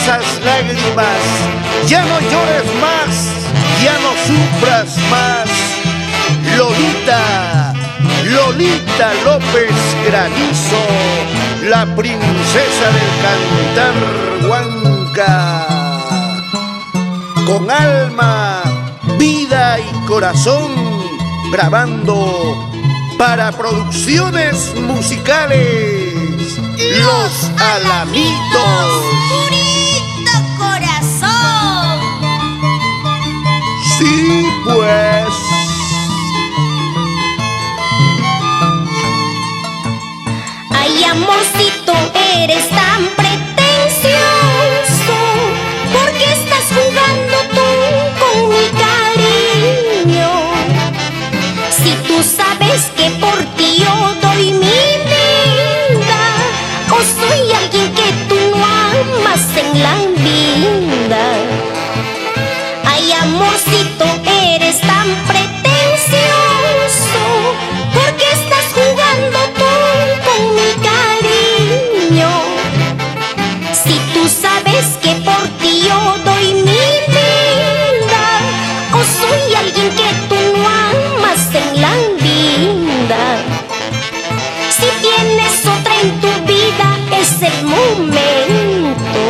esas lágrimas, ya no llores más, ya no sufras más. Lolita, Lolita López Granizo, la princesa del cantar huanca. Con alma, vida y corazón, grabando para producciones musicales Los Alamitos. ¡Purito corazón! Sí, pues. Ay, amorcito, eres tan pretencioso. ¿Por qué estás jugando tú con mi cariño? Si tú sabes que por ti yo doy mi vida, o soy alguien que tú no amas en la vida. Ay, amorcito, eres tan pretencioso. ¿Por qué estás jugando tú con mi cariño? Si tú sabes que por ti yo doy mi vida, o soy alguien que tú no amas en la vida. Si tienes otra en tu vida, es el momento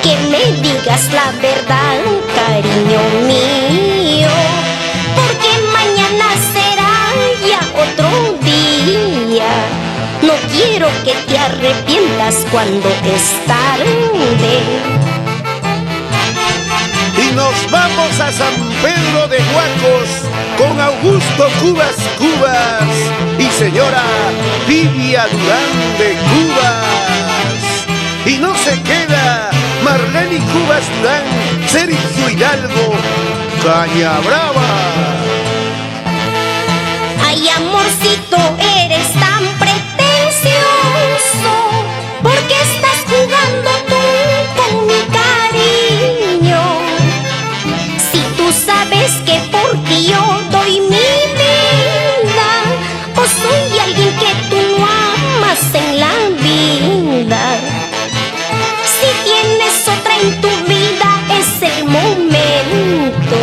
que me digas la verdad, cariño mío, porque mañana será ya otro día. No quiero que te arrepientas cuando es tarde. Y nos vamos a San Pedro de Huacos con Augusto Cubas Cubas y señora Vivian Durán de Cubas. Y no se queda Marlene Cubas Durán, Sergio Hidalgo, Caña Brava. Ay, amorcito, eres tan pretencioso. ¿Por qué estás jugando tú con mi cariño? Si tú sabes que por ti yo doy mi vida, o soy alguien que tú no amas en la vida. Si tienes otra en tu vida, es el momento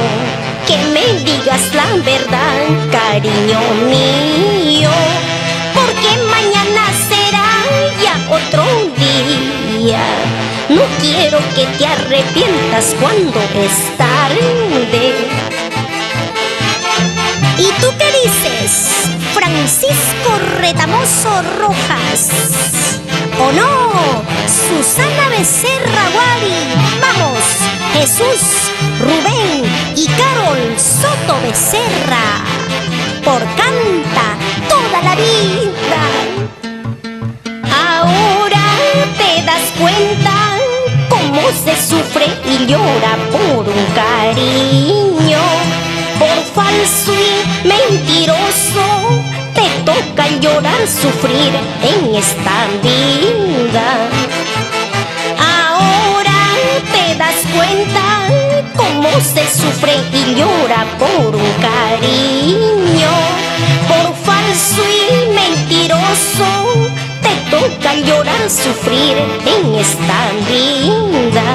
que me digas la verdad, cariño mío, porque mañana será ya otro día. No quiero que te arrepientas cuando es tarde. ¿Y tú qué dices, Francisco Retamoso Rojas? ¿O no, Susana Becerra Guari? Vamos, Jesús, Rubén y Carol Soto Becerra, por Canta Toda la Vida. Ahora te das cuenta cómo se sufre y llora por un cariño. Por falso y mentiroso te toca llorar, sufrir en esta vida. Ahora te das cuenta cómo se sufre y llora por un cariño. Por falso y mentiroso te toca llorar, sufrir en esta vida.